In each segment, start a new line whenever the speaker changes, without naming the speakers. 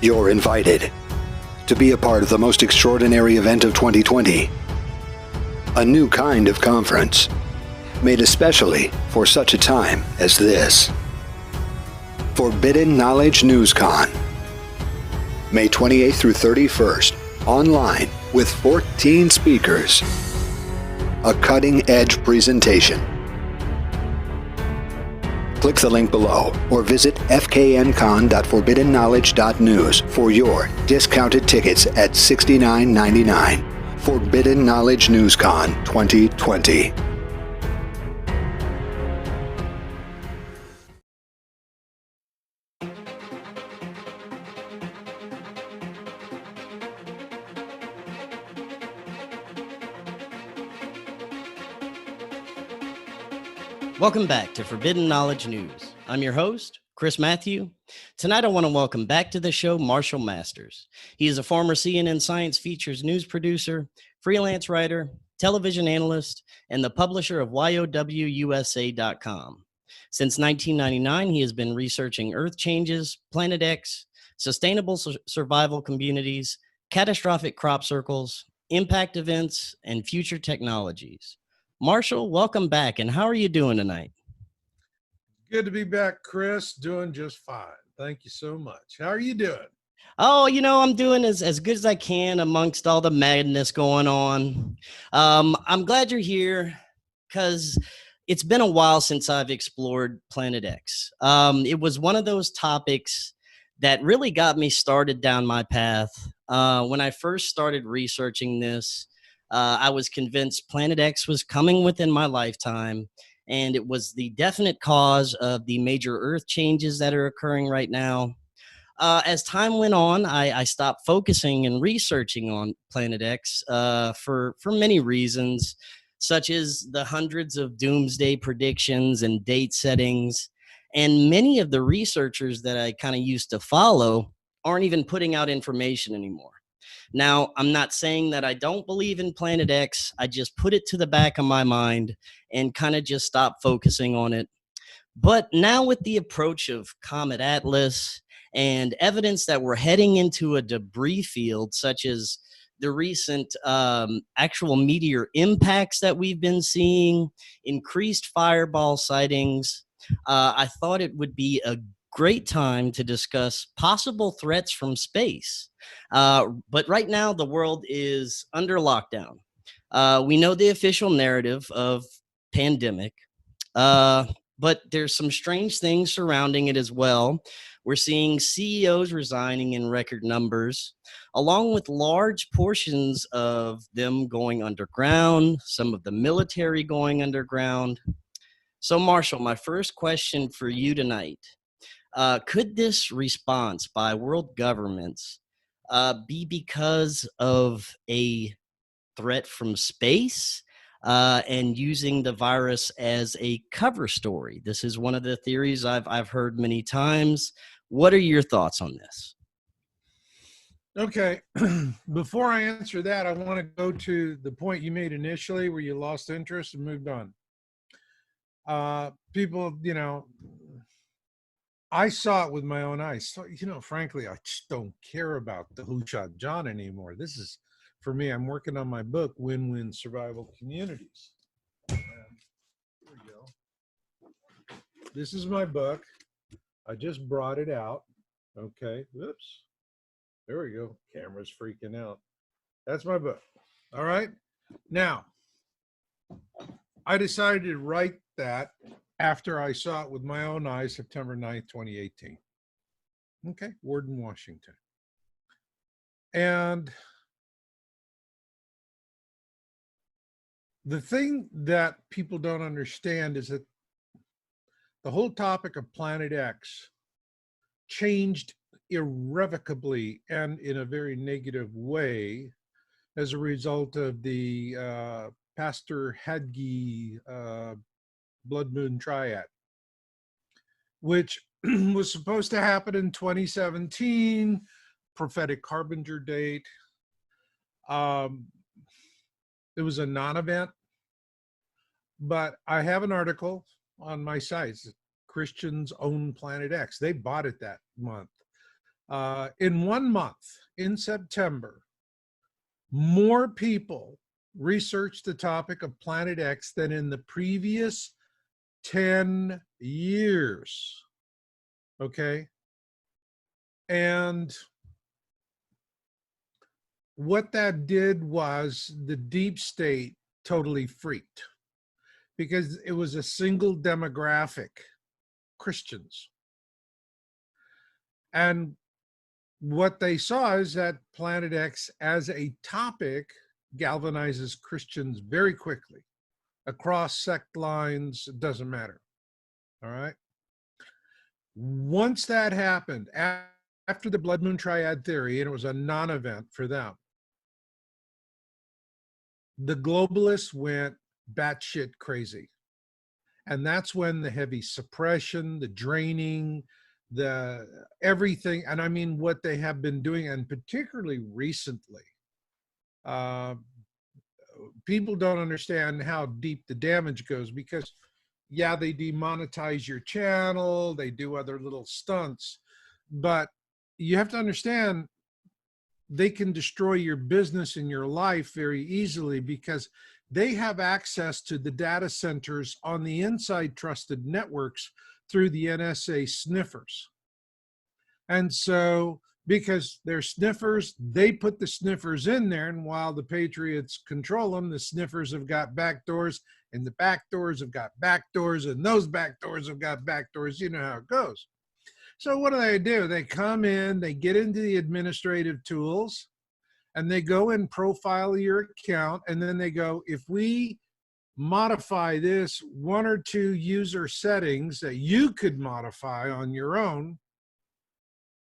You're invited to be a part of the most extraordinary event of 2020. A new kind of conference, made especially for such a time as this. Forbidden Knowledge NewsCon. May 28th through 31st, online with 14 speakers. A cutting-edge presentation. Click the link below or visit fkncon.forbiddenknowledge.news for your discounted tickets at $69.99. Forbidden Knowledge NewsCon 2020.
Welcome back to Forbidden Knowledge News. I'm your host, Chris Matthew. Tonight I want to welcome back to the show Marshall Masters. He is a former CNN Science Features news producer, freelance writer, television analyst, and the publisher of YOWUSA.com. Since 1999, he has been researching Earth changes, Planet X, sustainable survival communities, catastrophic crop circles, impact events, and future technologies. Marshall, welcome back, and how are you doing tonight?
Good to be back, Chris. Doing just fine. Thank you so much. How are you doing?
Oh, I'm doing as good as I can amongst all the madness going on. I'm glad you're here because it's been a while since I've explored Planet X. It was one of those topics that really got me started down my path. When I first started researching this, I was convinced Planet X was coming within my lifetime, and it was the definite cause of the major Earth changes that are occurring right now. As time went on, I stopped focusing and researching on Planet X for many reasons, such as the hundreds of doomsday predictions and date settings. And many of the researchers that I kind of used to follow aren't even putting out information anymore. Now, I'm not saying that I don't believe in Planet X. I just put it to the back of my mind and kind of just stopped focusing on it. But now with the approach of Comet Atlas and evidence that we're heading into a debris field, such as the recent actual meteor impacts that we've been seeing, increased fireball sightings, I thought it would be a great time to discuss possible threats from space. But right now, the world is under lockdown. We know the official narrative of pandemic, but there's some strange things surrounding it as well. We're seeing CEOs resigning in record numbers, along with large portions of them going underground, some of the military going underground. So, Marshall, my first question for you tonight. Could this response by world governments be because of a threat from space and using the virus as a cover story? This is one of the theories I've heard many times. What are your thoughts on this?
Okay. Before I answer that, I want to go to the point you made initially where you lost interest and moved on. People, I saw it with my own eyes. So, frankly, I just don't care about the Who Shot John anymore. This is, for me, I'm working on my book, Win-Win Survival Communities. And here we go. This is my book. I just brought it out. Okay. Whoops. There we go. Camera's freaking out. That's my book. All right. Now, I decided to write that after I saw it with my own eyes, September 9th, 2018. Okay, Warden, Washington. And the thing that people don't understand is that the whole topic of Planet X changed irrevocably and in a very negative way as a result of the Pastor Hadge Blood Moon Triad, which was supposed to happen in 2017, prophetic harbinger date. It was a non-event, but I have an article on my site. Christians Own Planet X. They bought it that month. In 1 month, in September, more people researched the topic of Planet X than in the previous 10 years. Okay? And what that did was the deep state totally freaked because it was a single demographic, Christians. And what they saw is that Planet X as a topic galvanizes Christians very quickly across sect lines. It doesn't matter. All right. Once that happened, after the Blood Moon Triad theory, and it was a non-event for them, the globalists went batshit crazy. And that's when the heavy suppression, the draining, the everything, and I mean what they have been doing, and particularly recently, people don't understand how deep the damage goes because, yeah, they demonetize your channel, they do other little stunts, but you have to understand they can destroy your business and your life very easily because they have access to the data centers on the inside trusted networks through the NSA sniffers. And so, because they're sniffers, they put the sniffers in there, and while the Patriots control them, the sniffers have got back doors, and the back doors have got back doors, and those back doors have got back doors. You know how it goes. So what do? They come in, they get into the administrative tools, and they go and profile your account, and then they go, if we modify this 1 or 2 user settings that you could modify on your own,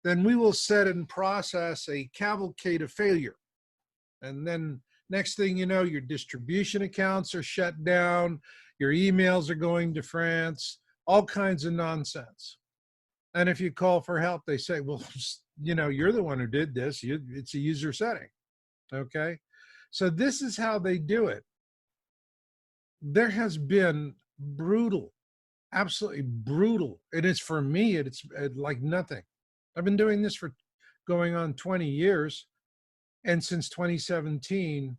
then we will set and process a cavalcade of failure. And then next thing you know, your distribution accounts are shut down, your emails are going to France, all kinds of nonsense. And if you call for help, they say, well, you know, you're the one who did this. It's a user setting. Okay. So this is how they do it. There has been brutal, absolutely brutal. It is for me, it's like nothing. I've been doing this for going on 20 years. And since 2017,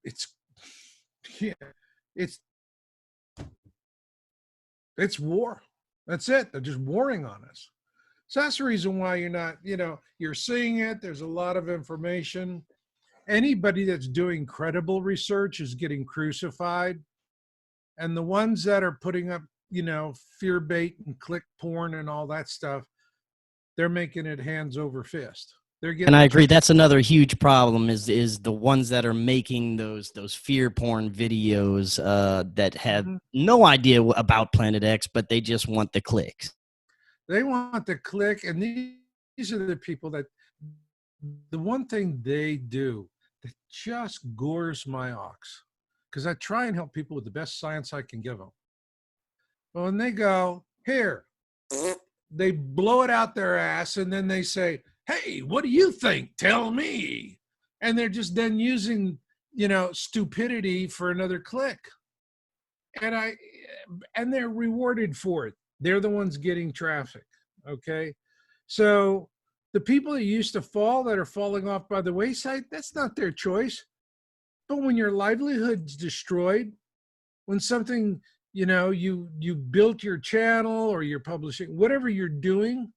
it's war. That's it. They're just warring on us. So that's the reason why you're not, you know, you're seeing it. There's a lot of information. Anybody that's doing credible research is getting crucified. And the ones that are putting up, you know, fear bait and click porn and all that stuff, they're making it hands over fist. They're getting.
And I agree. That's another huge problem is the ones that are making those fear porn videos that have no idea about Planet X, but they just want the clicks.
They want the click, and these are the people that the one thing they do that just gores my ox, because I try and help people with the best science I can give them. Well, when they go, here, they blow it out their ass, and then they say, hey, what do you think? Tell me. And they're just then using, you know, stupidity for another click. And they're rewarded for it. They're the ones getting traffic. Okay. So the people that used to fall that are falling off by the wayside, that's not their choice. But when your livelihood's destroyed, when something, you know, you built your channel or you're publishing, whatever you're doing,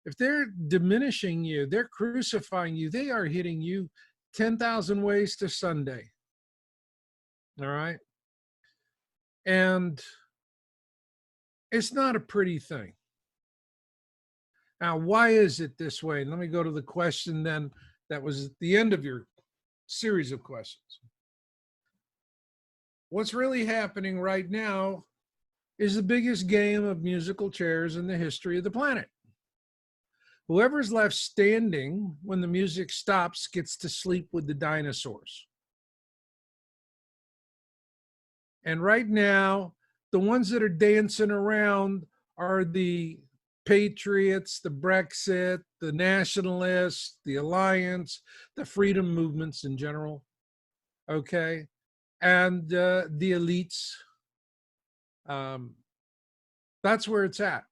if they're diminishing you, they're crucifying you, they are hitting you 10,000 ways to Sunday. All right. And it's not a pretty thing. Now, why is it this way? And let me go to the question then that was at the end of your series of questions. What's really happening right now is the biggest game of musical chairs in the history of the planet. Whoever's left standing when the music stops gets to sleep with the dinosaurs. And right now, the ones that are dancing around are the Patriots, the Brexit, the Nationalists, the Alliance, the freedom movements in general, okay? And the elites. That's where it's at.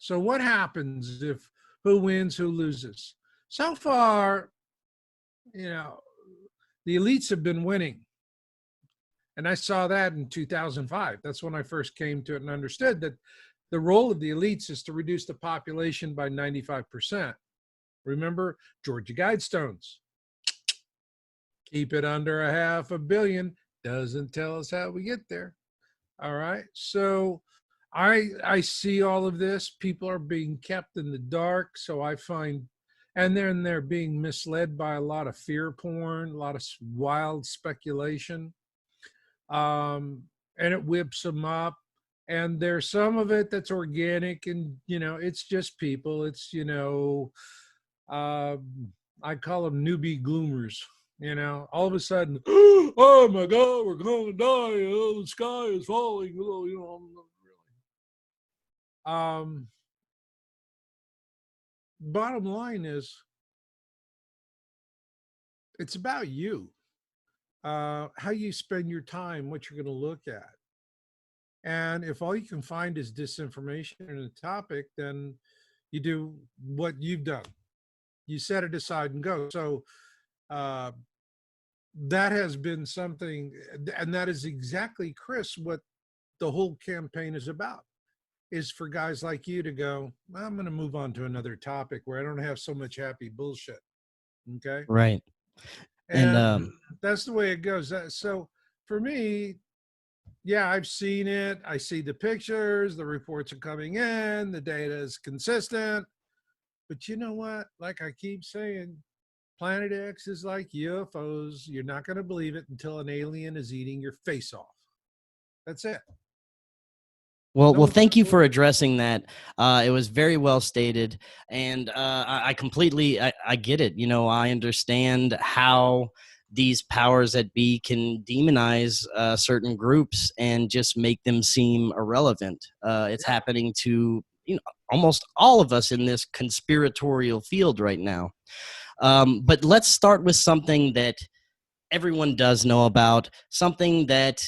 So what happens if who wins, who loses? So far, the elites have been winning. And I saw that in 2005. That's when I first came to it and understood that the role of the elites is to reduce the population by 95%. Remember Georgia Guidestones. Keep it under 500 million. Doesn't tell us how we get there. All right. So I see all of this. People are being kept in the dark. So I find, and then they're being misled by a lot of fear porn, a lot of wild speculation. And it whips them up. And there's some of it that's organic, and it's just people. It's I call them newbie gloomers. All of a sudden, oh my God, we're going to die. The sky is falling. Bottom line is, it's about you, how you spend your time, what you're going to look at. And if all you can find is disinformation in a topic, then you do what you've done. You set it aside and go. So that has been something, and that is exactly, Chris, what the whole campaign is about, is for guys like you to go, I'm going to move on to another topic where I don't have so much happy bullshit. Okay.
Right.
And that's the way it goes. So for me, yeah, I've seen it. I see the pictures, the reports are coming in, the data is consistent. But you know what? Like I keep saying, Planet X is like UFOs. You're not going to believe it until an alien is eating your face off. That's it.
Well, thank you for addressing that. It was very well stated, and I completely I get it. I understand how these powers that be can demonize certain groups and just make them seem irrelevant. It's happening to almost all of us in this conspiratorial field right now. But let's start with something that everyone does know about, something that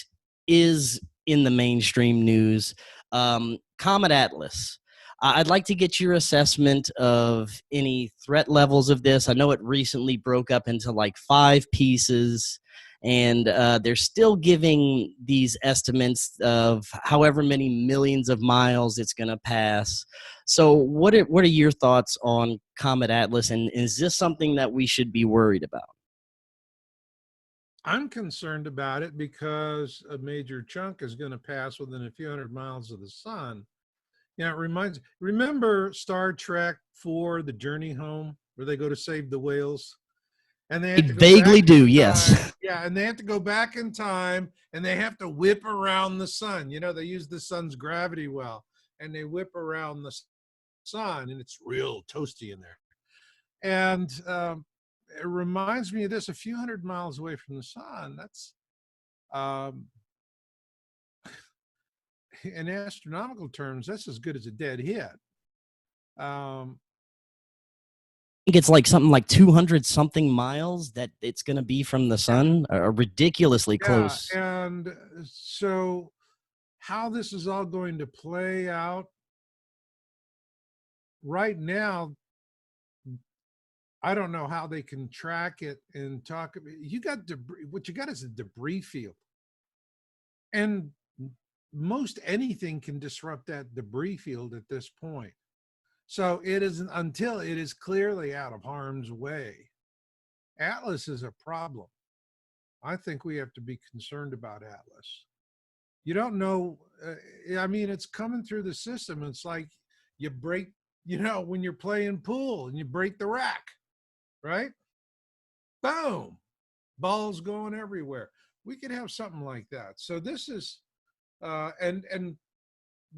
is in the mainstream news. Comet Atlas. I'd like to get your assessment of any threat levels of this. I know it recently broke up into like 5 pieces, and they're still giving these estimates of however many millions of miles it's going to pass. So what are your thoughts on Comet Atlas, and is this something that we should be worried about?
I'm concerned about it because a major chunk is going to pass within a few hundred miles of the sun. Remember Star Trek 4, The Journey Home, where they go to save the whales? And they have to go
vaguely
back
do,
in
yes.
time. Yeah, and they have to go back in time, and they have to whip around the sun. They use the sun's gravity well, and they whip around the sun, and it's real toasty in there. And it reminds me of this: a few hundred miles away from the sun. That's in astronomical terms, that's as good as a dead hit.
I think it's like something like 200 something miles that it's going to be from the sun, or ridiculously close.
And so how this is all going to play out right now, I don't know how they can track it and talk. You got debris. What you got is a debris field, and most anything can disrupt that debris field at this point. So it isn't until it is clearly out of harm's way. Atlas is a problem. I think we have to be concerned about Atlas. You don't know. It's coming through the system. It's like you break, when you're playing pool and you break the rack, right? Boom, balls going everywhere. We could have something like that. So this is, and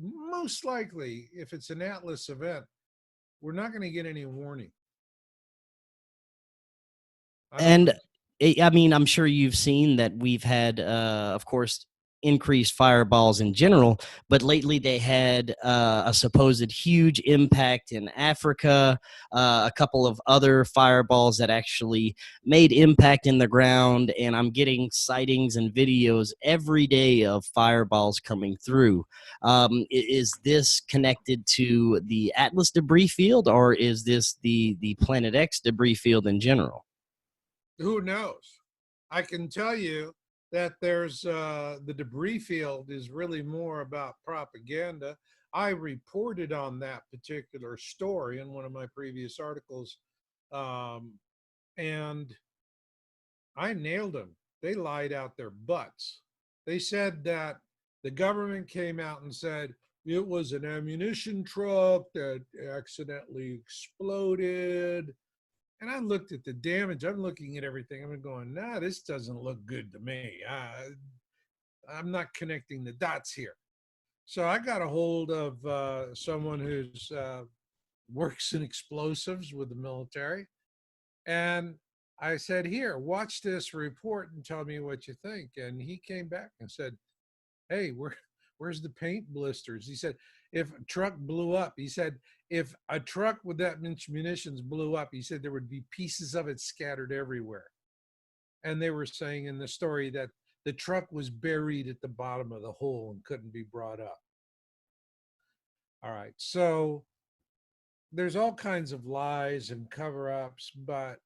most likely, if it's an Atlas event, we're not going to get any warning.
And I'm sure you've seen that we've had, of course, increased fireballs in general, but lately they had a supposed huge impact in Africa, a couple of other fireballs that actually made impact in the ground, and I'm getting sightings and videos every day of fireballs coming through. Is this connected to the Atlas debris field, or is this the Planet X debris field in general?
Who knows? I can tell you that there's the debris field is really more about propaganda. I reported on that particular story in one of my previous articles, um, and I nailed them. They lied out their butts. They said that the government came out and said it was an ammunition truck that accidentally exploded. And I looked at the damage. I'm looking at everything. I'm going, nah, this doesn't look good to me. I'm not connecting the dots here. So I got a hold of someone who's works in explosives with the military. And I said, here, watch this report and tell me what you think. And he came back and said, hey, where's the paint blisters? He said, if a truck blew up, he said, if a truck with that much munitions blew up, he said there would be pieces of it scattered everywhere. And they were saying in the story that the truck was buried at the bottom of the hole and couldn't be brought up. All right. So there's all kinds of lies and cover-ups, but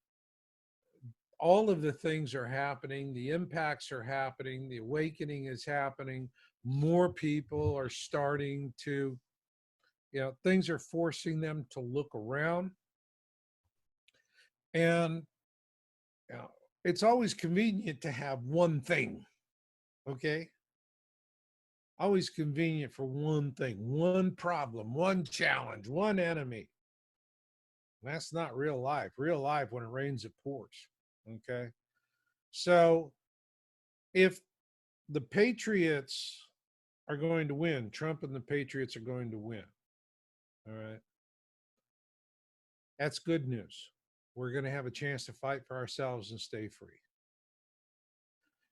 all of the things are happening. The impacts are happening. The awakening is happening. More people are starting to, things are forcing them to look around. And it's always convenient to have one thing, okay? Always convenient for one thing, one problem, one challenge, one enemy. That's not real life. Real life, when it rains, it pours, okay? So if the Patriots are going to win, Trump and the Patriots are going to win, all right? That's good news. We're going to have a chance to fight for ourselves and stay free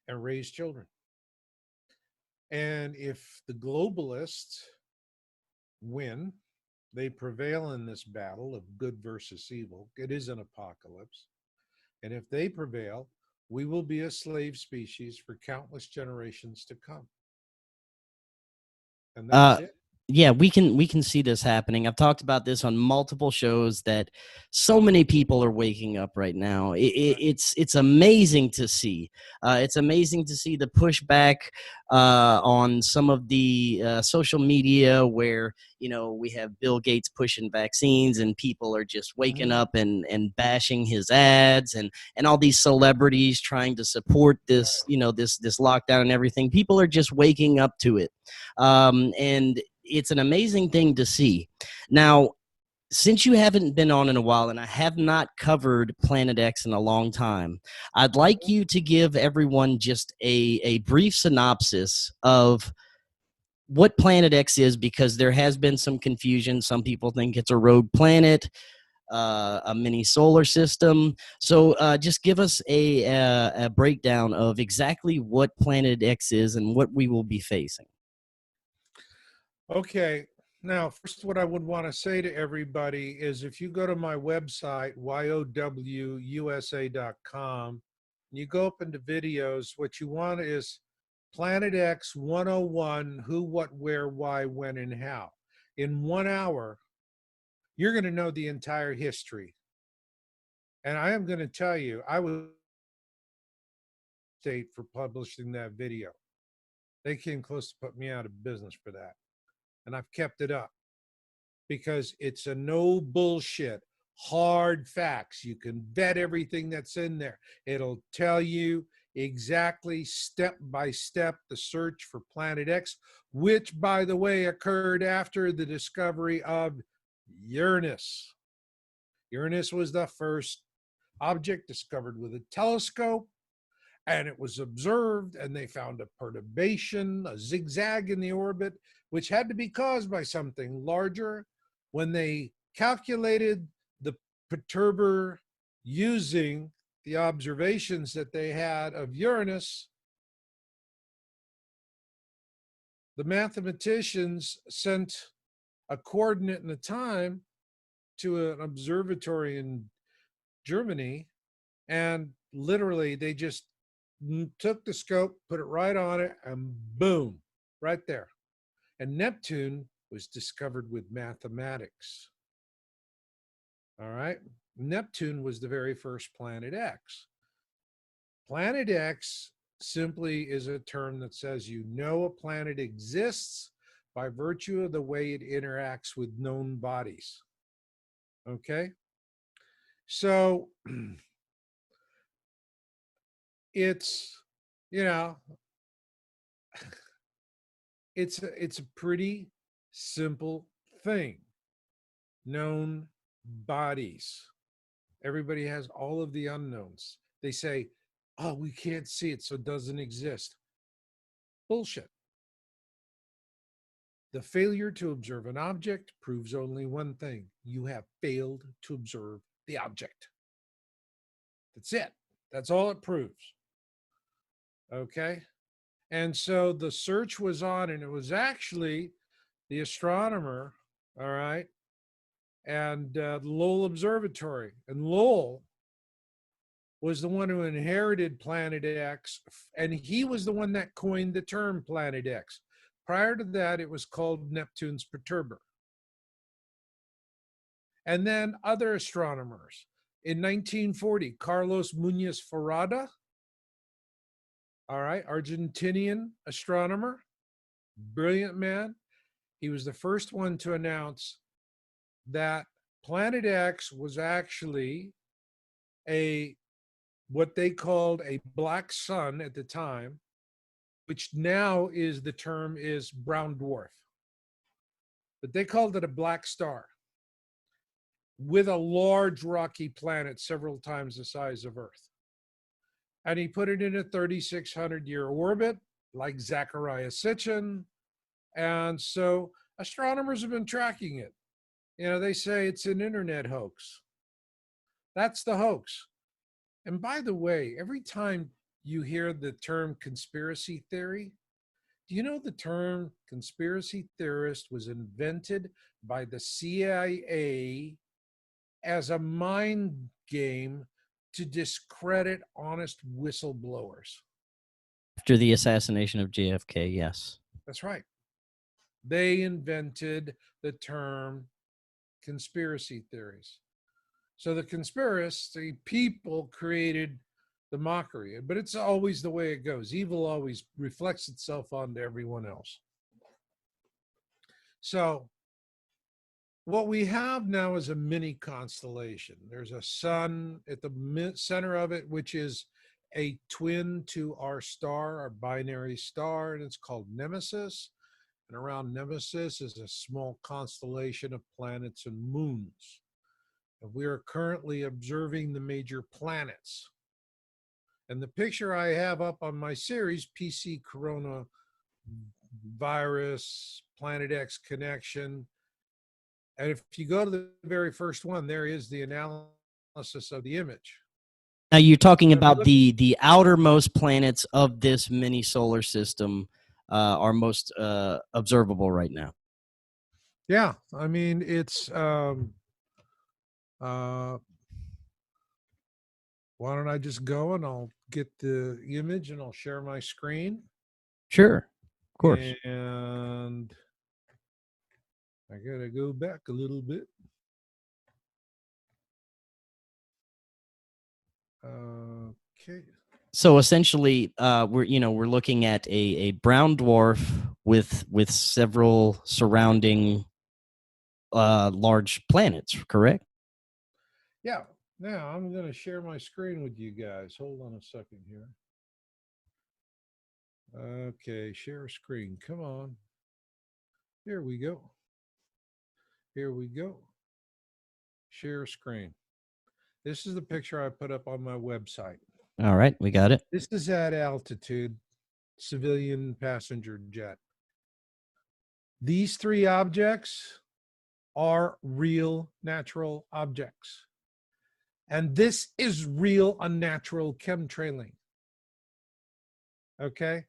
and raise children. And if the globalists win, they prevail in this battle of good versus evil. It is an apocalypse. And if they prevail, we will be a slave species for countless generations to come. And that's it.
Yeah, we can see this happening. I've talked about this on multiple shows that so many people are waking up right now. It's amazing to see. It's amazing to see the pushback on some of the social media where we have Bill Gates pushing vaccines and people are just waking up and bashing his ads and all these celebrities trying to support this this lockdown and everything. People are just waking up to it, and it's an amazing thing to see. Now, since you haven't been on in a while, and I have not covered Planet X in a long time, I'd like you to give everyone just a brief synopsis of what Planet X is, because there has been some confusion. Some people think it's a rogue planet, a mini solar system. So just give us a breakdown of exactly what Planet X is and what we will be facing.
Okay. Now, first, what I would want to say to everybody is if you go to my website, yowusa.com, you go up into videos, what you want is Planet X 101, who, what, where, why, when, and how. In 1 hour, you're going to know the entire history. And I am going to tell you, I was state for publishing that video. They came close to put me out of business for that. And I've kept it up because it's a no bullshit, hard facts. You can vet everything that's in there. It'll tell you exactly step by step the search for Planet X, which, by the way, occurred after the discovery of Uranus. Uranus was the first object discovered with a telescope, and it was observed, and they found a perturbation, a zigzag in the orbit, which had to be caused by something larger. When they calculated the perturber using the observations that they had of Uranus, the mathematicians sent a coordinate and a time to an observatory in Germany, and literally they just took the scope, put it right on it, and boom, right there. And Neptune was discovered with mathematics. All right. Neptune was the very first planet X. Planet X simply is a term that says you know a planet exists by virtue of the way it interacts with known bodies. Okay? So it's, you know, it's a pretty simple thing. Known bodies. Everybody has all of the unknowns. They say, oh, we can't see it, so it doesn't exist. Bullshit. The failure to observe an object proves only one thing. You have failed to observe the object. That's it. That's all it proves. Okay? And so the search was on, and it was actually the astronomer, all right, and Lowell Observatory. And Lowell was the one who inherited Planet X, and he was the one that coined the term Planet X. Prior to that, it was called Neptune's perturber. And then other astronomers. In 1940, Carlos Muñoz Ferrada, all right, Argentinian astronomer, brilliant man. He was the first one to announce that Planet X was actually what they called a black sun at the time, which now is the term is brown dwarf. But they called it a black star with a large rocky planet several times the size of Earth. And he put it in a 3,600-year orbit, like Zecharia Sitchin. And so astronomers have been tracking it. You know, they say it's an internet hoax. That's the hoax. And by the way, every time you hear the term conspiracy theory, do you know the term conspiracy theorist was invented by the CIA as a mind game to discredit honest whistleblowers?
After the assassination of JFK, yes.
That's right. They invented the term conspiracy theories. So the conspiracy people created the mockery, but it's always the way it goes. Evil always reflects itself onto everyone else. So what we have now is a mini constellation. There's a sun at the center of it, which is a twin to our star, our binary star, and it's called Nemesis. And around Nemesis is a small constellation of planets and moons. And we are currently observing the major planets. And the picture I have up on my series, PC Corona Virus, Planet X Connection. And if you go to the very first one, there is the analysis of the image.
Now you're talking about the outermost planets of this mini solar system are most observable right now.
Yeah, I mean, it's why don't I just go and I'll get the image and I'll share my screen.
Sure, of course.
And I gotta go back a little bit. Okay.
So essentially, we're looking at a brown dwarf with several surrounding large planets, correct?
Yeah. Now I'm going to share my screen with you guys. Hold on a second here. Okay, share screen. Come on. Here we go. Here we go. Share screen. This is the picture I put up on my website.
All right, we got it.
This is at altitude, civilian passenger jet. These three objects are real natural objects. And this is real unnatural chemtrailing. Okay?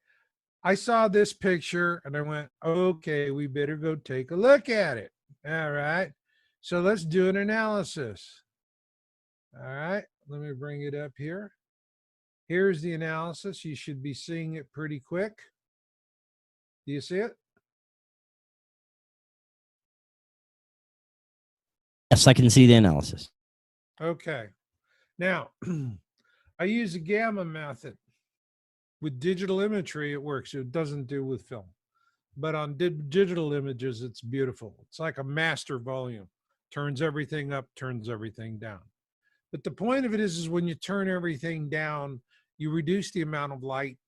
I saw this picture and I went, okay, we better go take a look at it. All right. So let's do an analysis. All right. Let me bring it up here. Here's the analysis. You should be seeing it pretty quick. Do you see it?
Yes, I can see the analysis.
Okay. Now, I use a gamma method. With digital imagery, it works. It doesn't do with film. But on digital images, it's beautiful. It's like a master volume. Turns everything up, turns everything down. But the point of it is when you turn everything down, you reduce the amount of light.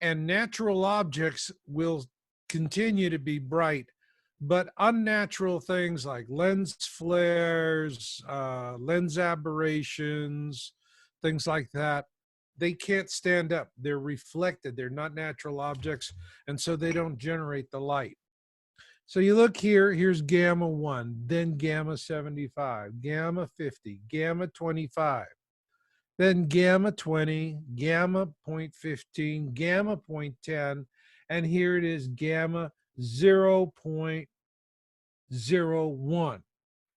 And natural objects will continue to be bright. But unnatural things like lens flares, lens aberrations, things like that, they can't stand up. They're reflected. They're not natural objects. And so they don't generate the light. So you look here, here's gamma 1, then gamma 75, gamma 50, gamma 25, then gamma 20, gamma 0.15, gamma 0.10, and here it is gamma 0.01.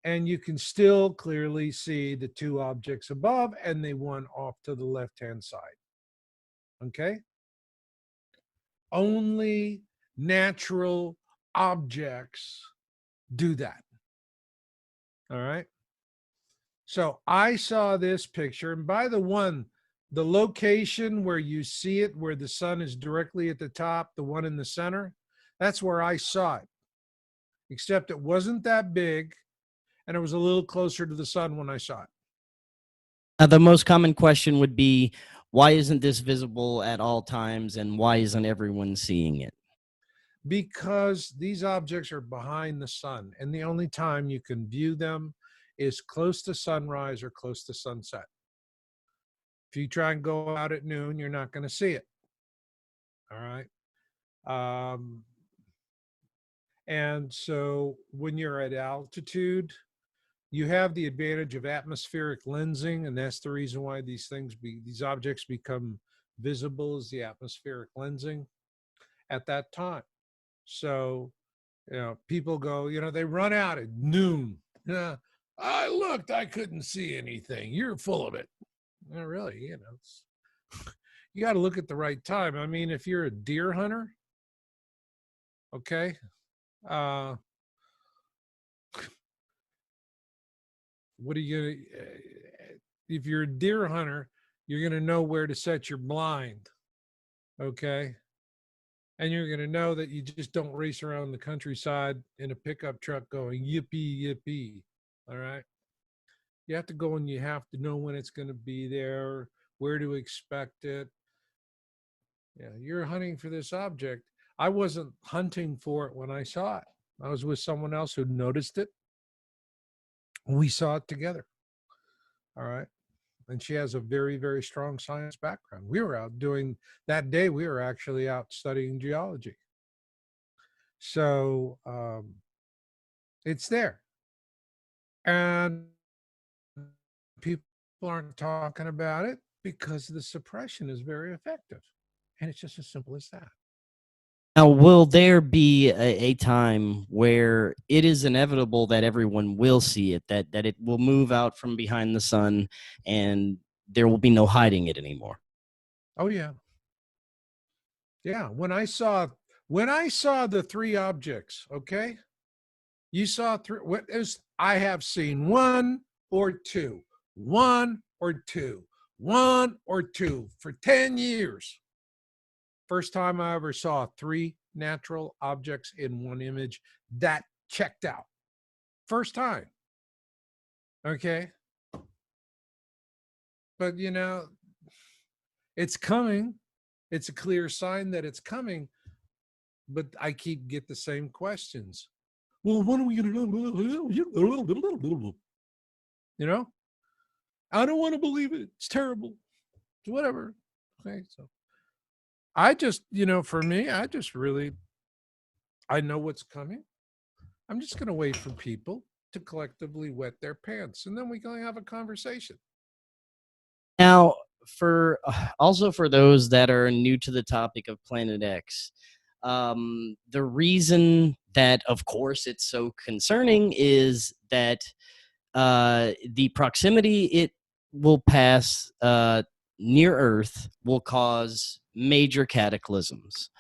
And you can still clearly see the two objects above and the one off to the left-hand side. Okay? Only natural objects do that. All right? So I saw this picture, and by the location where you see it, where the sun is directly at the top, the one in the center, that's where I saw it. Except it wasn't that big, and it was a little closer to the sun when I saw it.
Now, the most common question would be, why isn't this visible at all times, and why isn't everyone seeing it?
Because these objects are behind the sun, and the only time you can view them is close to sunrise or close to sunset. If you try and go out at noon, you're not going to see it. All right. And so when you're at altitude, you have the advantage of atmospheric lensing, and that's the reason why these objects become visible, is the atmospheric lensing at that time. So, people go, they run out at noon. Yeah, I looked, I couldn't see anything. You're full of it. Not really, you got to look at the right time. I mean, if you're a deer hunter, okay, what are you gonna? If you're a deer hunter, you're gonna know where to set your blind, okay, and you're gonna know that you just don't race around the countryside in a pickup truck going yippee yippee. All right, you have to go and you have to know when it's going to be there, where to expect it. Yeah, you're hunting for this object. I wasn't hunting for it when I saw it. I was with someone else who noticed it. We saw it together. All right. And she has a very, very strong science background. We were out doing that day, we were actually out studying geology. So it's there. And people aren't talking about it because the suppression is very effective. And it's just as simple as that.
Now, will there be a time where it is inevitable that everyone will see it, that it will move out from behind the sun and there will be no hiding it anymore?
Oh, yeah. Yeah. When I saw the three objects, okay, you saw three. I have seen one or two for 10 years. First time I ever saw three natural objects in one image that checked out. First time. Okay. But it's coming. It's a clear sign that it's coming. But I get the same questions. Well, when are we going to know? I don't want to believe it. It's terrible. Whatever. Okay. So I just, for me, I know what's coming. I'm just going to wait for people to collectively wet their pants, and then we can have a conversation.
Now, for also for those that are new to the topic of Planet X, the reason that, of course, it's so concerning is that the proximity it will pass near Earth will cause major cataclysms.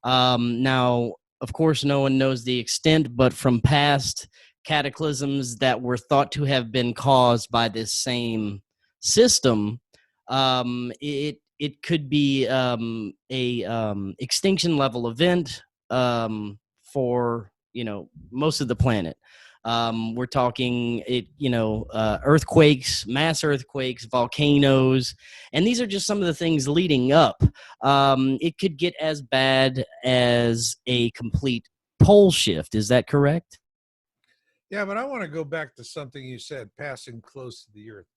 Now, of course, no one knows the extent, but from past cataclysms that were thought to have been caused by this same system, it could be a extinction level event for most of the planet. We're talking earthquakes, mass earthquakes, volcanoes, and these are just some of the things leading up. It could get as bad as a complete pole shift. Is that correct?
Yeah, but I want to go back to something you said, passing close to the Earth.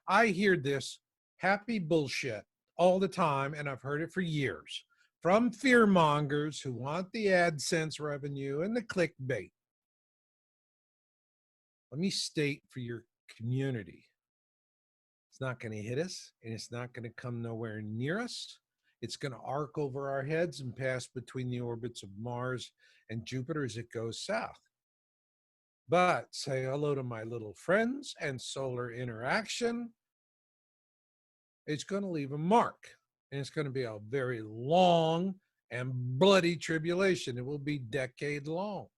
I hear this happy bullshit all the time, and I've heard it for years from fear mongers who want the AdSense revenue and the clickbait. Let me state for your community, it's not going to hit us, and it's not going to come nowhere near us. It's going to arc over our heads and pass between the orbits of Mars and Jupiter as it goes south. But say hello to my little friends and solar interaction. It's going to leave a mark, and it's going to be a very long and bloody tribulation. It will be decade long.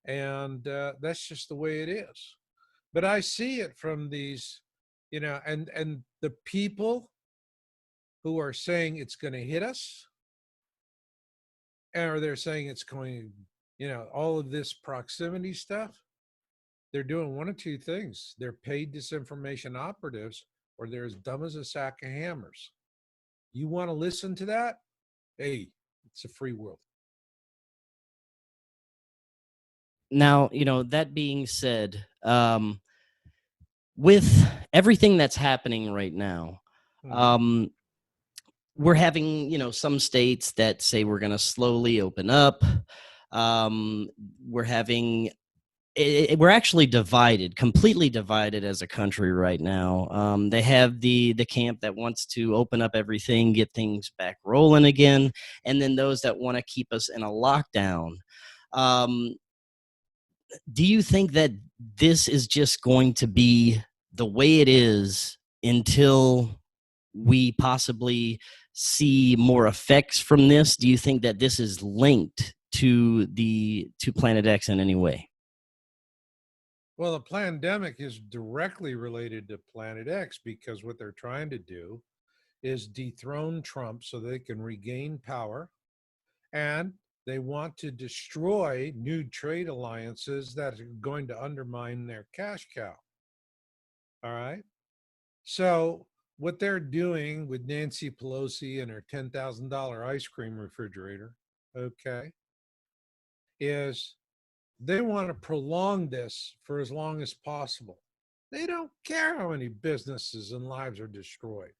And that's just the way it is. But I see it from these, and the people who are saying it's going to hit us, or they're saying it's going, all of this proximity stuff, they're doing one of two things. They're paid disinformation operatives, or they're as dumb as a sack of hammers. You want to listen to that? Hey, it's a free world.
Now, that being said, with everything that's happening right now, we're having, some states that say we're going to slowly open up. We're having we're actually divided, completely divided as a country right now. They have the camp that wants to open up everything, get things back rolling again, and then those that want to keep us in a lockdown. Do you think that this is just going to be the way it is until we possibly see more effects from this? Do you think that this is linked to Planet X in any way?
Well, the pandemic is directly related to Planet X because what they're trying to do is dethrone Trump so they can regain power, and they want to destroy new trade alliances that are going to undermine their cash cow. All right. So what they're doing with Nancy Pelosi and her $10,000 ice cream refrigerator, okay, is they want to prolong this for as long as possible. They don't care how many businesses and lives are destroyed.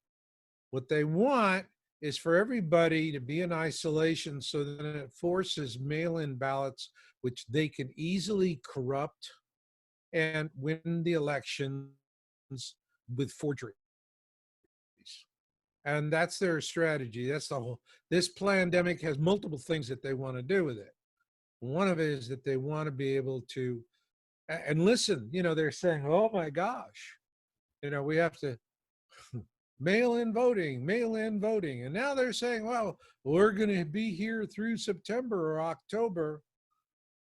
What they want is for everybody to be in isolation so that it forces mail-in ballots, which they can easily corrupt and win the elections with forgery. And that's their strategy. That's the whole. This pandemic has multiple things that they want to do with it. One of it is that they want to be able to, and listen, they're saying, oh my gosh, we have to mail-in voting. And now they're saying, well, we're going to be here through September or October.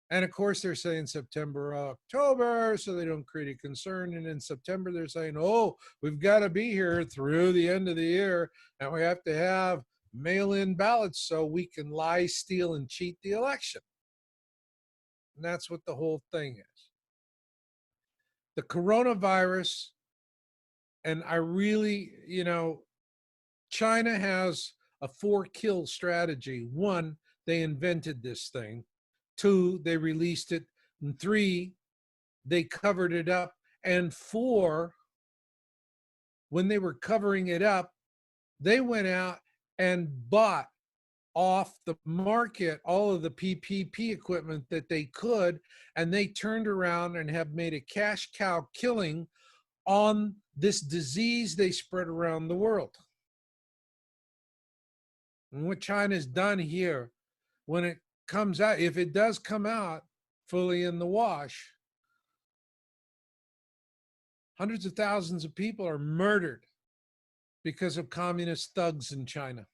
And of course, they're saying September, October, so they don't create a concern. And in September, they're saying, oh, we've got to be here through the end of the year, and we have to have mail-in ballots so we can lie, steal, and cheat the election. And that's what the whole thing is. The coronavirus, and I really, China has a 4-kill strategy. 1, they invented this thing. 2, they released it. And 3, they covered it up. And 4, when they were covering it up, they went out and bought off the market all of the PPP equipment that they could, and they turned around and have made a cash cow killing on this disease they spread around the world. And what China's done here, when it comes out, if it does come out fully in the wash, hundreds of thousands of people are murdered because of communist thugs in China.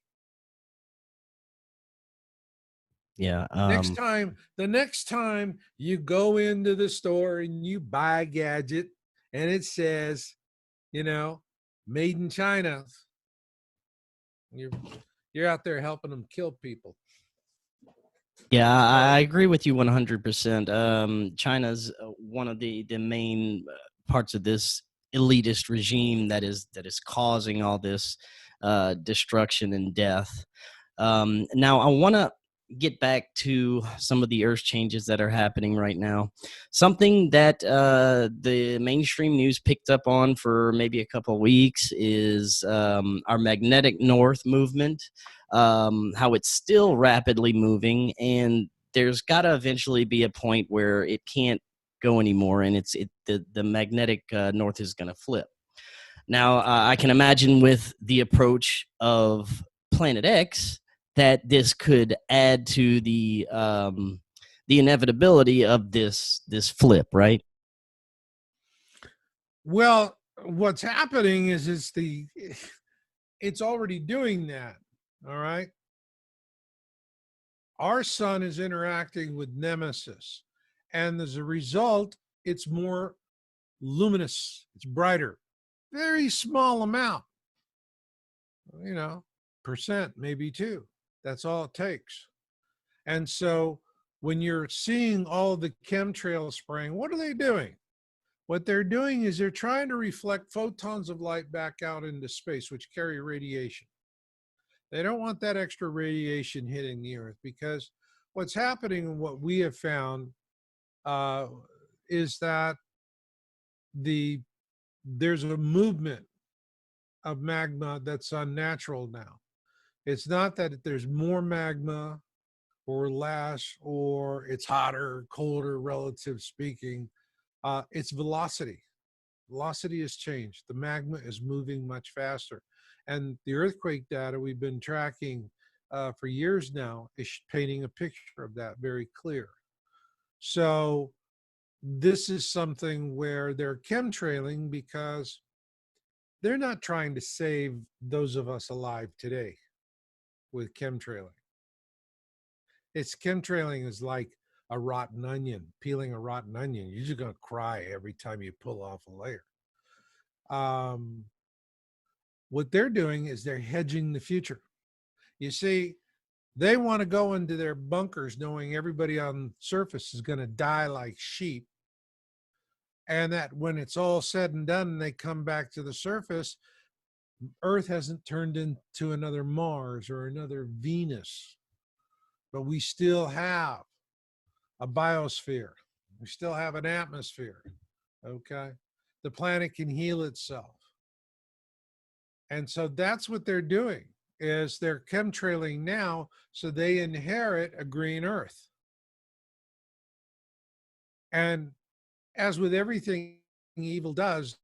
Yeah.
The next time you go into the store and you buy a gadget and it says, you know, made in China, you're out there helping them kill people.
Yeah, I agree with you 100%. China's one of the main parts of this elitist regime that is causing all this destruction and death. Now, I want to get back to some of the Earth changes that are happening right now. Something that the mainstream news picked up on for maybe a couple of weeks is our magnetic north movement, how it's still rapidly moving, and there's got to eventually be a point where it can't go anymore, and the magnetic north is going to flip. Now, I can imagine with the approach of Planet X that this could add to the inevitability of this flip, right?
Well, what's happening is it's already doing that. All right. Our sun is interacting with Nemesis, and as a result, it's more luminous, it's brighter. Very small amount, percent, maybe 2. That's all it takes. And so when you're seeing all the chemtrails spraying, what are they doing? What they're doing is they're trying to reflect photons of light back out into space, which carry radiation. They don't want that extra radiation hitting the Earth, because what's happening and what we have found is that there's a movement of magma that's unnatural now. It's not that there's more magma or less, or it's hotter, colder, relative speaking. It's velocity. Velocity has changed. The magma is moving much faster. And the earthquake data we've been tracking for years now is painting a picture of that very clear. So this is something where they're chemtrailing because they're not trying to save those of us alive today with chemtrailing. It's chemtrailing is like a rotten onion, peeling a rotten onion. You're just going to cry every time you pull off a layer. What they're doing is they're hedging the future. You see, they want to go into their bunkers knowing everybody on the surface is going to die like sheep. And that when it's all said and done and they come back to the surface, Earth hasn't turned into another Mars or another Venus, but we still have a biosphere. We still have an atmosphere. Okay. The planet can heal itself. And so that's what they're doing, is they're chemtrailing now so they inherit a green Earth. And as with everything evil does,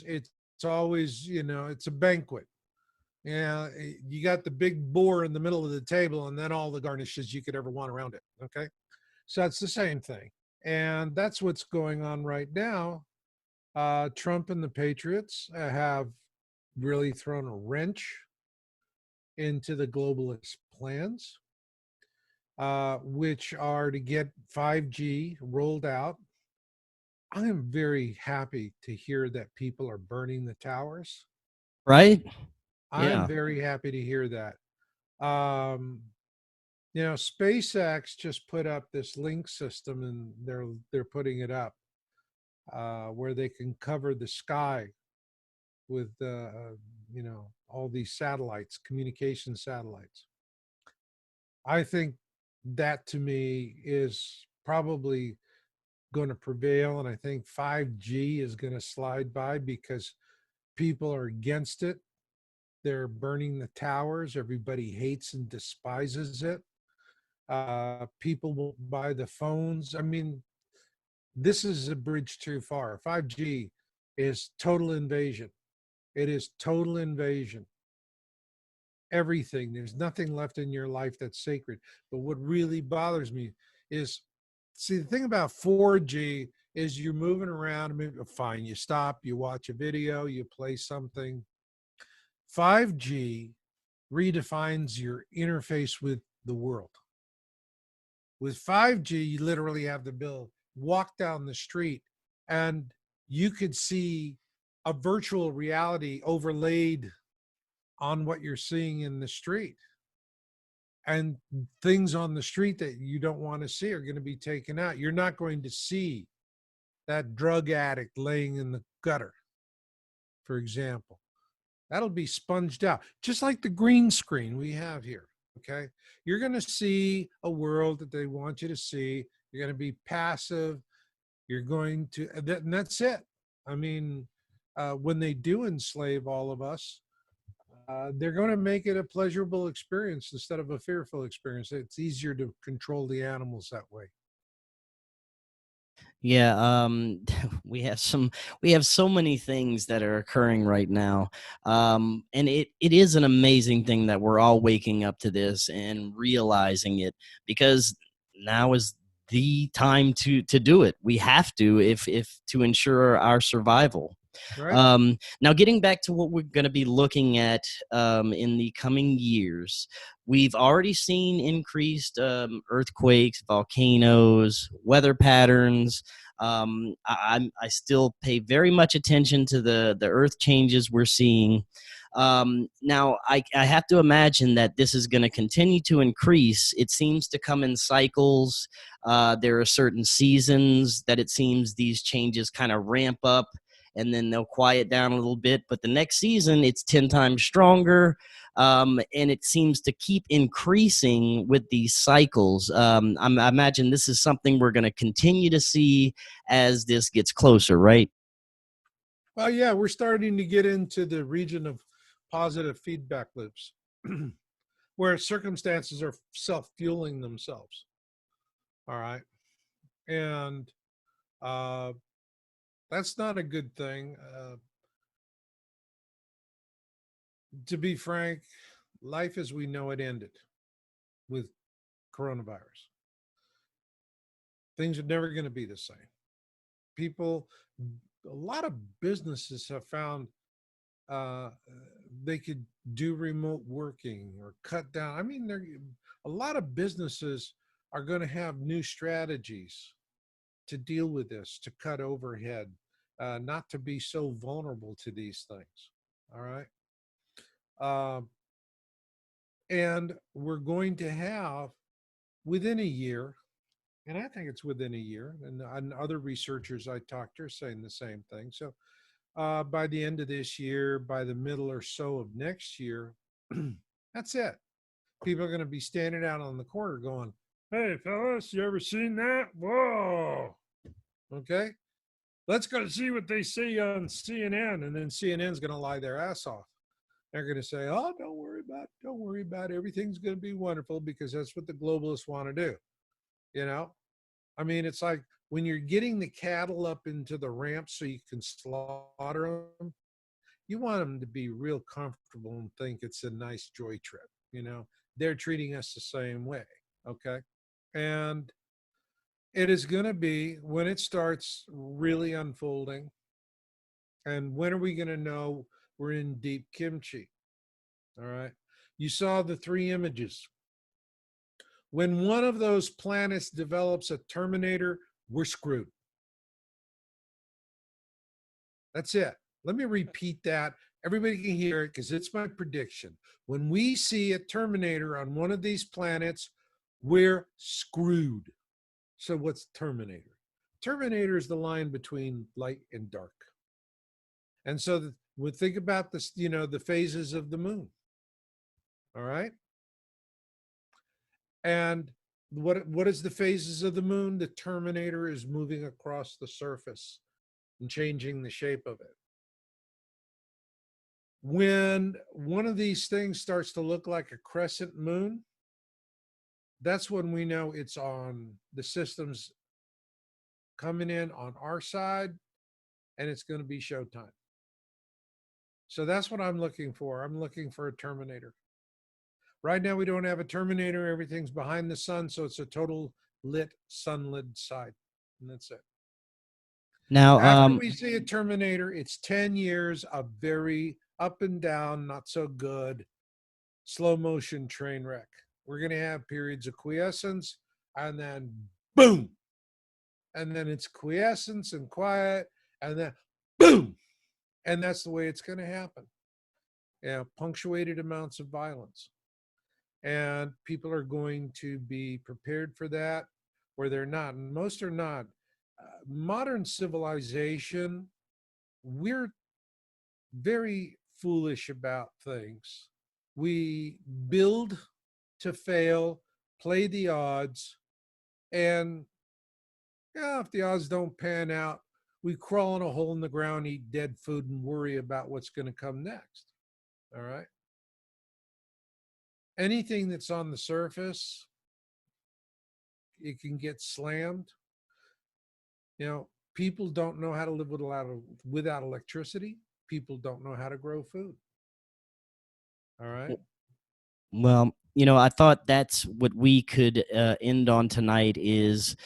it's always, it's a banquet. Yeah, you got the big boar in the middle of the table and then all the garnishes you could ever want around it. Okay. So it's the same thing. And that's what's going on right now. Trump and the Patriots have really thrown a wrench into the globalist plans, which are to get 5G rolled out. I am very happy to hear that people are burning the towers.
Right?
I'm very happy to hear that. SpaceX just put up this link system, and they're putting it up where they can cover the sky with all these satellites, communication satellites. I think that to me is probably going to prevail, and I think 5G is going to slide by because people are against it. They're burning the towers. Everybody hates and despises it. People won't buy the phones. I mean, this is a bridge too far. 5G is total invasion. It is total invasion. Everything. There's nothing left in your life that's sacred. But what really bothers me is, see, the thing about 4G is you're moving around. Fine, you stop, you watch a video, you play something. 5G redefines your interface with the world. With 5G, you literally have the ability walk down the street and you could see a virtual reality overlaid on what you're seeing in the street. And things on the street that you don't want to see are going to be taken out. You're not going to see that drug addict laying in the gutter, for example. That'll be sponged out, just like the green screen we have here. Okay. You're going to see a world that they want you to see. You're going to be passive. You're going to, and that's it. I mean, when they do enslave all of us, they're going to make it a pleasurable experience instead of a fearful experience. It's easier to control the animals that way.
Yeah, we have so many things that are occurring right now. And it is an amazing thing that we're all waking up to this and realizing it, because now is the time to do it. We have to, if to ensure our survival.
Right.
Now, getting back to what we're going to be looking at in the coming years, we've already seen increased earthquakes, volcanoes, weather patterns. I still pay very much attention to the earth changes we're seeing. Now, I have to imagine that this is going to continue to increase. It seems to come in cycles. There are certain seasons that it seems these changes kind of ramp up, and then they'll quiet down a little bit. But the next season, it's 10 times stronger. And it seems to keep increasing with these cycles. I imagine this is something we're going to continue to see as this gets closer, right?
Well, yeah, we're starting to get into the region of positive feedback loops where circumstances are self-fueling themselves. All right. And that's not a good thing. To be frank, life as we know it ended with coronavirus. Things are never going to be the same. People, a lot of businesses have found they could do remote working or cut down. I mean, a lot of businesses are going to have new strategies to deal with this, to cut overhead, not to be so vulnerable to these things. All right. And we're going to have within a year, and I think it's within a year, and other researchers I talked to are saying the same thing. So by the end of this year, by the middle or so of next year, that's it. People are going to be standing out on the corner going, "Hey, fellas, you ever seen that? Whoa." Okay. Let's go see what they see on CNN. And then CNN's going to lie their ass off. They're going to say, "Oh, don't worry about it. Don't worry about it. Everything's going to be wonderful," because that's what the globalists want to do. You know, I mean, it's like when you're getting the cattle up into the ramp so you can slaughter them, you want them to be real comfortable and think it's a nice joy trip. You know, they're treating us the same way. Okay. And it is going to be when it starts really unfolding. And when are we going to know we're in deep kimchi? All right. You saw the three images. When one of those planets develops a Terminator, we're screwed. That's it. Let me repeat that. Everybody can hear it because it's my prediction. When we see a Terminator on one of these planets, we're screwed. So what's Terminator? Terminator is the line between light and dark. And so we think about this, you know, the phases of the moon. All right. And what is the phases of the moon? The Terminator is moving across the surface and changing the shape of it. When one of these things starts to look like a crescent moon, that's when we know it's on the systems coming in on our side and it's going to be showtime. So that's what I'm looking for. I'm looking for a Terminator. Right now, we don't have a Terminator. Everything's behind the sun, so it's a total lit, sunlit side, and that's it.
Now,
After we see a Terminator, it's 10 years of very up and down, not so good, slow motion train wreck. We're going to have periods of quiescence, and then boom. And then it's quiescence and quiet, and then boom. And that's the way it's going to happen. Yeah, punctuated amounts of violence. And people are going to be prepared for that, or they're not. And most are not. Modern civilization, we're very foolish about things. We build to fail, play the odds, and yeah, if the odds don't pan out, we crawl in a hole in the ground, eat dead food, and worry about what's going to come next. All right. Anything that's on the surface, it can get slammed. You know, people don't know how to live without electricity. People don't know how to grow food. All right.
well, I thought that's what we could end on tonight is,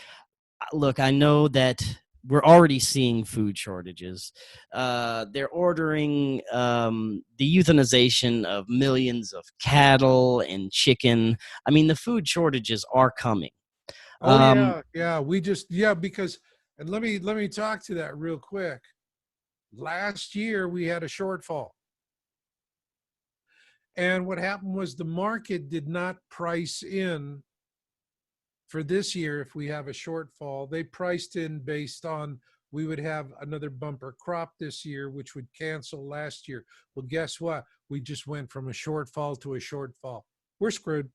look, I know that we're already seeing food shortages. They're ordering the euthanization of millions of cattle and chicken. I mean, the food shortages are coming.
Oh yeah. Because and let me talk to that real quick. Last year we had a shortfall. And what happened was the market did not price in for this year. If we have a shortfall, they priced in based on we would have another bumper crop this year, which would cancel last year. Well, guess what? We just went from a shortfall to a shortfall. We're screwed.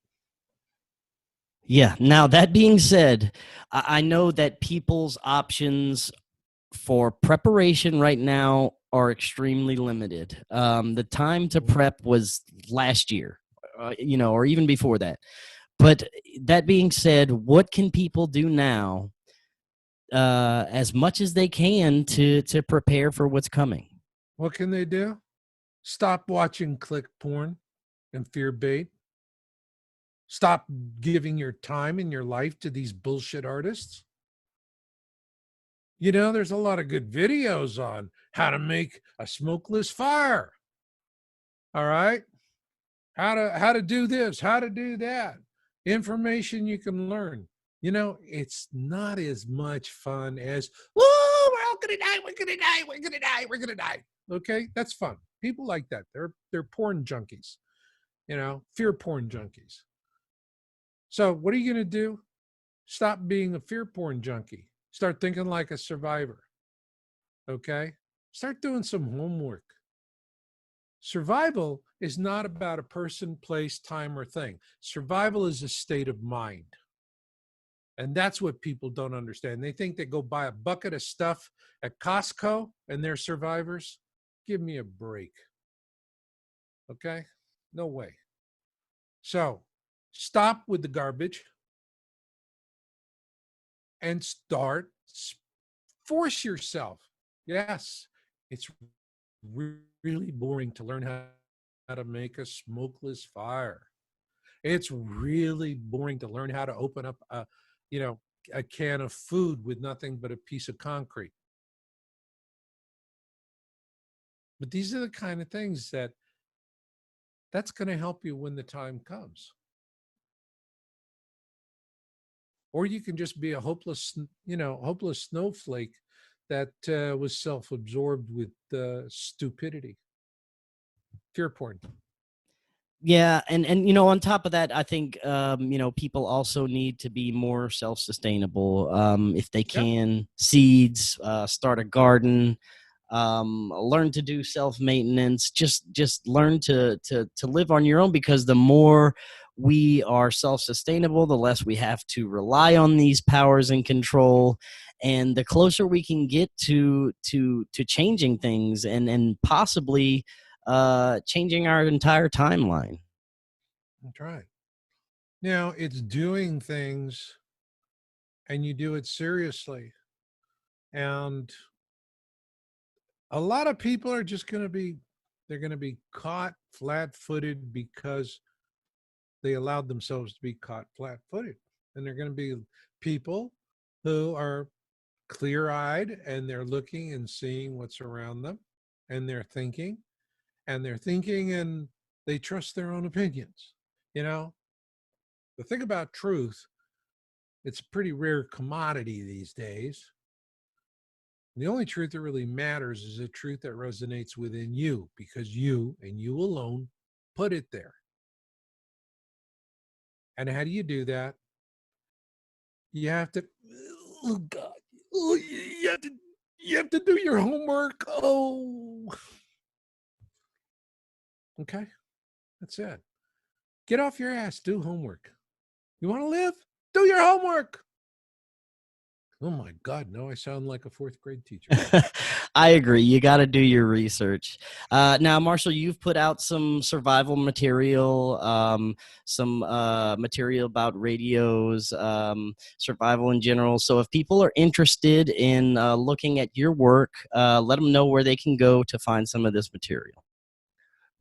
Yeah. Now, that being said, I know that people's options for preparation right now are extremely limited. The time to prep was last year, or even before that. But that being said, what can people do now, as much as they can, to prepare for what's coming?
What can they do? Stop watching click porn and fear bait. Stop giving your time and your life to these bullshit artists. You know, there's a lot of good videos on how to make a smokeless fire. All right? How to do this, how to do that. Information you can learn. You know, it's not as much fun as, oh, we're all gonna die, we're gonna die, we're gonna die, we're gonna die. Okay, that's fun. People like that. They're porn junkies, fear porn junkies. So what are you gonna do? Stop being a fear porn junkie. Start thinking like a survivor. Okay? Start doing some homework. Survival is not about a person, place, time, or thing. Survival is a state of mind. And that's what people don't understand. They think they go buy a bucket of stuff at Costco and they're survivors. Give me a break. Okay? No way. So stop with the garbage and force yourself. Yes, it's really boring to learn how to make a smokeless fire. It's really boring to learn how to open up a can of food with nothing but a piece of concrete. But these are the kind of things that's going to help you when the time comes. Or you can just be a hopeless snowflake that was self-absorbed with stupidity. Fear porn.
Yeah, and on top of that, I think people also need to be more self-sustainable. If they can, seeds, start a garden, learn to do self-maintenance, just learn to live on your own, because the more we are self-sustainable, the less we have to rely on these powers and control, and the closer we can get to changing things and possibly changing our entire timeline.
That's right. Now it's doing things and you do it seriously. And A lot of people are just going to be, they're going to be caught flat-footed because they allowed themselves to be caught flat-footed. And they're going to be people who are clear-eyed and they're looking and seeing what's around them, and they're thinking and they trust their own opinions. You know, the thing about truth, it's a pretty rare commodity these days. The only truth that really matters is a truth that resonates within you, because you and you alone put it there. And how do you do that? You have to, oh God, oh, you have to do your homework. Oh, okay, that's it. Get off your ass, do homework. You want to live? Do your homework. Oh my God, now I sound like a fourth grade teacher.
I agree. You got to do your research. Now, Marshall, you've put out some survival material, some material about radios, survival in general. So if people are interested in looking at your work, let them know where they can go to find some of this material.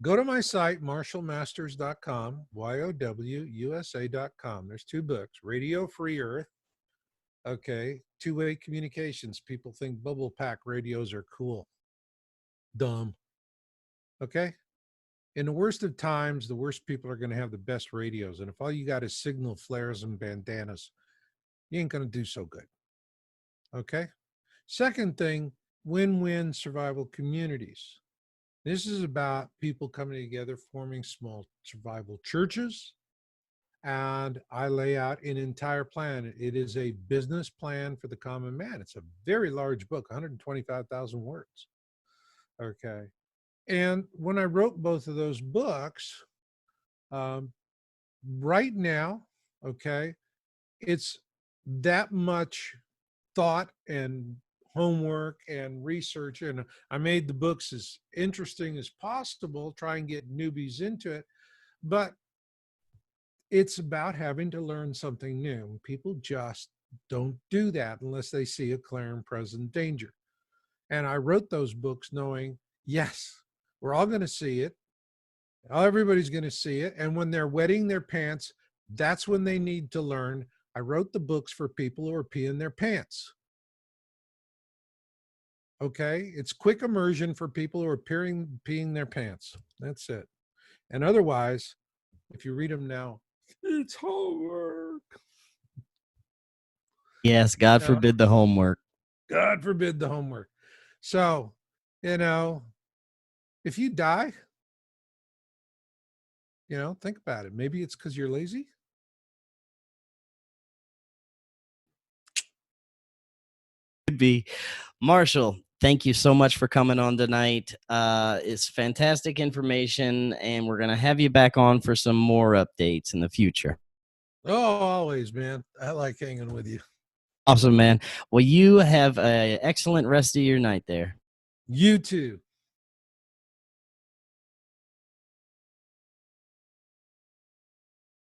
Go to my site, marshallmasters.com, YOWUSA.com. There's 2 books, Radio Free Earth. Okay, two-way communications. People think bubble pack radios are cool. Dumb. Okay? In the worst of times, the worst people are going to have the best radios. And if all you got is signal flares and bandanas, you ain't going to do so good. Okay? Second thing, win-win survival communities. This is about people coming together, forming small survival churches. And I lay out an entire plan. It is a business plan for the common man. It's a very large book, 125,000 words. Okay. And when I wrote both of those books, right now, okay, it's that much thought and homework and research. And I made the books as interesting as possible, try and get newbies into it. But it's about having to learn something new. People just don't do that unless they see a clear and present danger. And I wrote those books knowing, yes, we're all going to see it. Everybody's going to see it. And when they're wetting their pants, that's when they need to learn. I wrote the books for people who are peeing their pants. Okay? It's quick immersion for people who are peeing their pants. That's it. And otherwise, if you read them now, it's homework.
Yes, God forbid the homework.
God forbid the homework. So, you know, if you die, you know, think about it. Maybe it's because you're lazy.
Could be. Marshall, thank you so much for coming on tonight. It's fantastic information, and we're going to have you back on for some more updates in the future.
Oh, always, man. I like hanging with you.
Awesome, man. Well, you have an excellent rest of your night there.
You too.